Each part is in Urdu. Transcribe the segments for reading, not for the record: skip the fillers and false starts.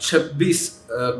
26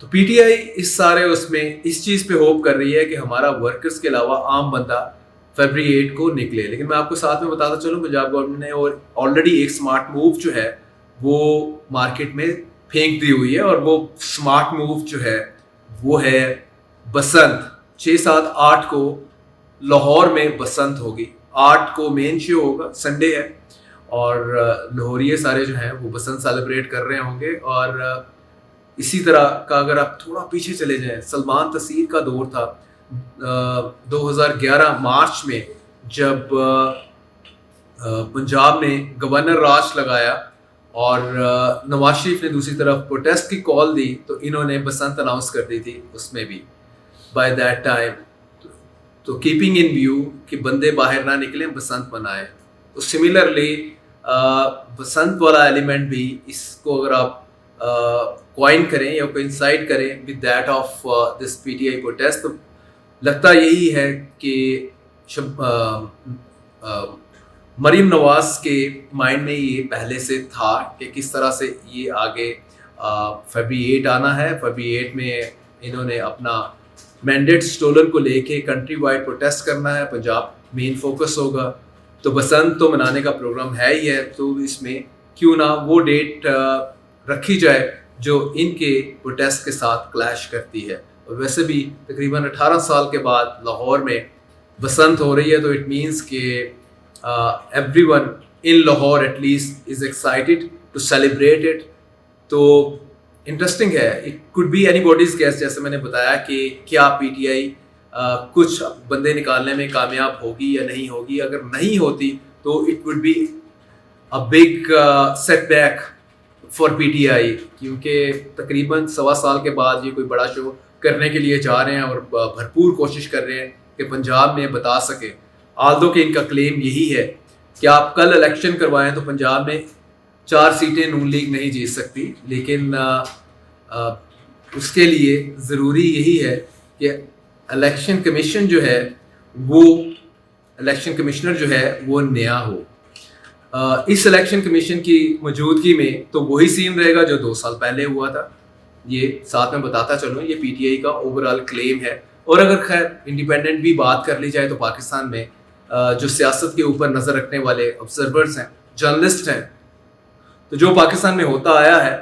تو پی ٹی آئی اس سارے اس میں اس چیز پہ ہوپ کر رہی ہے کہ ہمارا ورکرز کے علاوہ عام بندہ فیبری 8 کو نکلے. لیکن میں آپ کو ساتھ میں بتاتا چلوں پنجاب گورنمنٹ نے آلریڈی ایک اسمارٹ موو جو ہے وہ مارکیٹ میں پھینک دی ہوئی ہے, اور وہ اسمارٹ موو جو ہے وہ ہے بسنت. 6, 7, 8 کو لاہور میں بسنت ہوگی. 8 کو مین شو ہوگا, سنڈے ہے, اور لاہوریے سارے جو ہیں وہ بسنت سیلیبریٹ کر رہے ہوں گے. اور اسی طرح کا اگر آپ تھوڑا پیچھے چلے جائیں, سلمان تسیر کا دور تھا 2011 مارچ میں, جب پنجاب نے گورنر راج لگایا اور نواز شریف نے دوسری طرف پروٹیسٹ کی کال دی, تو انہوں نے بسنت اناؤنس کر دی تھی اس میں بھی بائی دیٹ ٹائم. تو کیپنگ ان ویو کہ بندے باہر نہ نکلیں, بسنت منائیں. تو سملرلی بسنت والا ایلیمنٹ بھی اس کو اگر آپ کوائن کریں یا کوئنسائڈ کریں with that of this P T I protest, تو لگتا یہی ہے کہ مریم نواز کے مائنڈ میں یہ پہلے سے تھا کہ کس طرح سے یہ آگے فیبری 8 آنا ہے. فیبری 8 میں انہوں نے اپنا مینڈیٹ اسٹولن کو لے کے کنٹری وائڈ پروٹیسٹ کرنا ہے, پنجاب مین فوکس ہوگا. تو بسنت تو منانے کا پروگرام ہے ہی ہے, تو اس میں کیوں نہ وہ ڈیٹ رکھی جائے جو ان کے پروٹیسٹ کے ساتھ کلیش کرتی ہے. اور ویسے بھی تقریباً 18 سال کے بعد لاہور میں بسنت ہو رہی ہے, تو اٹ مینس کہ every one in Lahore at least is excited to celebrate it. تو انٹرسٹنگ ہے, it could be anybody's guess, جیسے میں نے بتایا کہ کیا پی ٹی آئی کچھ بندے نکالنے میں کامیاب ہوگی یا نہیں ہوگی. اگر نہیں ہوتی تو it would be a big setback for P T I, کیونکہ تقریباً 1.25 سال کے بعد یہ کوئی بڑا شو کرنے کے لیے جا رہے ہیں اور بھرپور کوشش کر رہے ہیں کہ پنجاب میں بتا سکیں. آلدو کہ ان کا کلیم یہی ہے کہ آپ کل الیکشن کروائیں تو پنجاب میں 4 سیٹیں نون لیگ نہیں جیت سکتی, لیکن اس کے لیے ضروری یہی ہے کہ الیکشن کمیشن جو ہے وہ الیکشن کمشنر جو ہے وہ نیا ہو. اس الیکشن کمیشن کی موجودگی میں تو وہی سین رہے گا جو 2 سال پہلے ہوا تھا. یہ ساتھ میں بتاتا چلوں, یہ پی ٹی آئی کا اوور آل کلیم ہے. اور اگر خیر انڈیپینڈنٹ بھی بات کر لی جائے تو پاکستان میں جو سیاست کے اوپر نظر رکھنے والے آبزرورز ہیں, جرنلسٹ ہیں, تو جو پاکستان میں ہوتا آیا ہے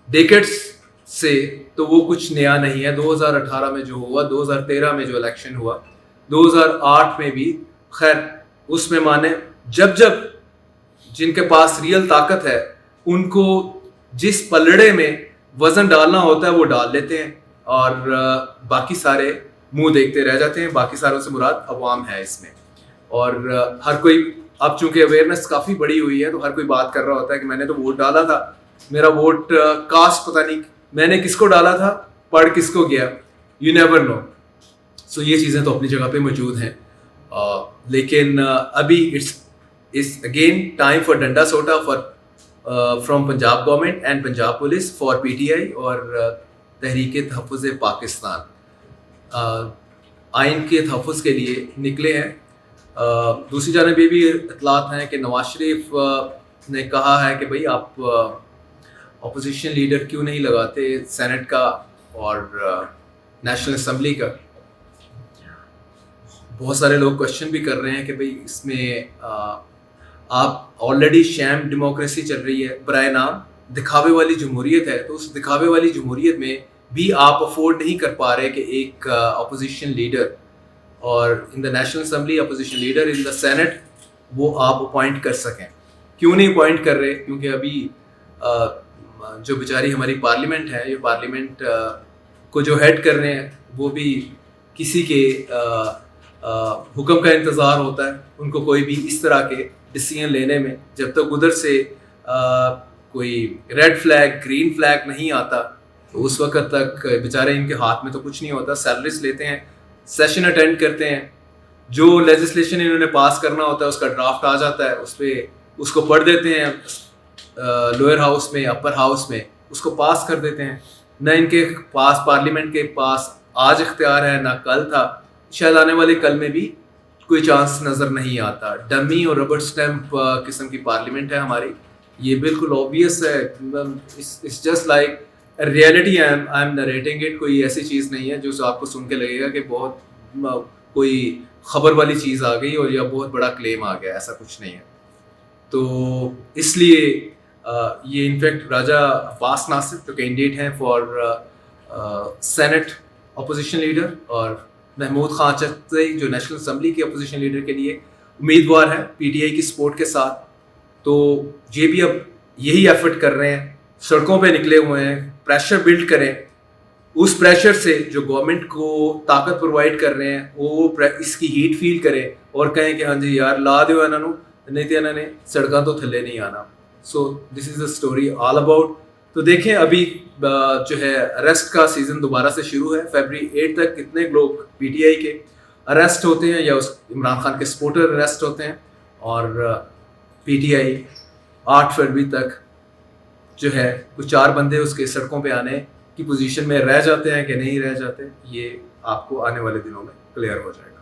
ڈیکڈز سے, تو وہ کچھ نیا نہیں ہے. 2018 میں جو ہوا, 2013 میں جو الیکشن ہوا, 2008 میں بھی, خیر اس میں مانے جب جن کے پاس ریئل طاقت ہے ان کو جس پلڑے میں وزن ڈالنا ہوتا ہے وہ ڈال لیتے ہیں, اور باقی سارے منہ دیکھتے رہ جاتے ہیں. باقی ساروں سے مراد عوام ہے اس میں. اور ہر کوئی اب چونکہ اویئرنیس کافی بڑی ہوئی ہے تو ہر کوئی بات کر رہا ہوتا ہے کہ میں نے تو ووٹ ڈالا تھا, میرا ووٹ کاسٹ پتہ نہیں میں نے کس کو ڈالا تھا, پڑھ کس کو گیا, یو نیور نو. سو یہ چیزیں تو اپنی جگہ پہ موجود ہیں, لیکن ابھی اٹس اگین ٹائم فار ڈنڈا سوٹا for from Punjab government and Punjab police for P T I اور تحریک تحفظ پاکستان. آئین کے تحفظ کے لیے نکلے ہیں. دوسری جانب یہ بھی اطلاعات ہیں کہ نواز شریف نے کہا ہے کہ بھائی آپ اپوزیشن لیڈر کیوں نہیں لگاتے سینٹ کا اور نیشنل اسمبلی کا. بہت سارے لوگ کوشچن بھی کر رہے ہیں کہ بھائی اس میں آپ آلریڈی شیم ڈیموکریسی چل رہی ہے, برائے نام دکھاوے والی جمہوریت ہے, تو اس دکھاوے والی جمہوریت میں بھی آپ افورڈ نہیں کر پا رہے کہ ایک اپوزیشن لیڈر اور in the national assembly opposition leader in the senate وہ آپ اپوائنٹ کر سکیں. کیوں نہیں اپوائنٹ کر رہے؟ کیونکہ ابھی جو بیچاری ہماری پارلیمنٹ ہے, یہ پارلیمنٹ کو جو ہیڈ کر رہے ہیں وہ بھی کسی کے حکم کا انتظار ہوتا ہے. ان کو کوئی بھی اس طرح کے ڈیسیژن لینے میں جب تک ادھر سے کوئی ریڈ فلیگ گرین فلیگ نہیں آتا تو اس وقت تک بیچارے ان کے ہاتھ میں تو کچھ نہیں ہوتا. سیلریز لیتے ہیں, سیشن اٹینڈ کرتے ہیں, جو لیجسلیشن انہوں نے پاس کرنا ہوتا ہے اس کا ڈرافٹ آ جاتا ہے, اس پہ اس کو پڑھ دیتے ہیں لوئر ہاؤس میں, اپر ہاؤس میں, اس کو پاس کر دیتے ہیں. نہ ان کے پاس پارلیمنٹ کے پاس آج اختیار ہے, نہ کل تھا, شاید آنے والے کل میں بھی کوئی چانس نظر نہیں آتا. ڈمی اور ربڑ اسٹیمپ قسم کی پارلیمنٹ ہے ہماری. یہ بالکل اوبویس ہے, it's just like reality I am narrating it. کوئی ایسی چیز نہیں ہے جو آپ کو سن کے لگے گا کہ بہت کوئی خبر والی چیز آ گئی اور یا بہت بڑا کلیم آ گیا. ایسا کچھ نہیں ہے. تو اس لیے یہ انفیکٹ راجہ عباس ناصر جو کینڈیڈیٹ ہیں فار سینٹ اپوزیشن لیڈر, اور محمود خان چغتائی جو نیشنل اسمبلی کے اپوزیشن لیڈر کے لیے امیدوار ہیں پی ٹی آئی کی سپورٹ کے ساتھ. تو یہ بھی اب یہی ایفرٹ کر رہے ہیں, سڑکوں پہ نکلے ہوئے ہیں, پریشر بلڈ کریں. اس پریشر سے جو گورنمنٹ کو طاقت پرووائڈ کر رہے ہیں وہ اس کی ہیٹ فیل کریں اور کہیں کہ ہاں جی یار لا دیو انہوں نہیں تو انہوں نے سڑکوں تو تھلے نہیں آنا. سو دس از دا اسٹوری آل اباؤٹ. تو دیکھیں ابھی جو ہے اریسٹ کا سیزن دوبارہ سے شروع ہے. فیبرری 8 تک کتنے لوگ پی ٹی آئی کے اریسٹ ہوتے ہیں یا اس عمران خان کے سپورٹر اریسٹ ہوتے ہیں, اور پی ٹی آئی 8 فروری تک جو ہے کچھ 4 بندے اس کے سڑکوں پہ آنے کی پوزیشن میں رہ جاتے ہیں کہ نہیں رہ جاتے, یہ آپ کو آنے والے دنوں میں کلیئر ہو جائے گا.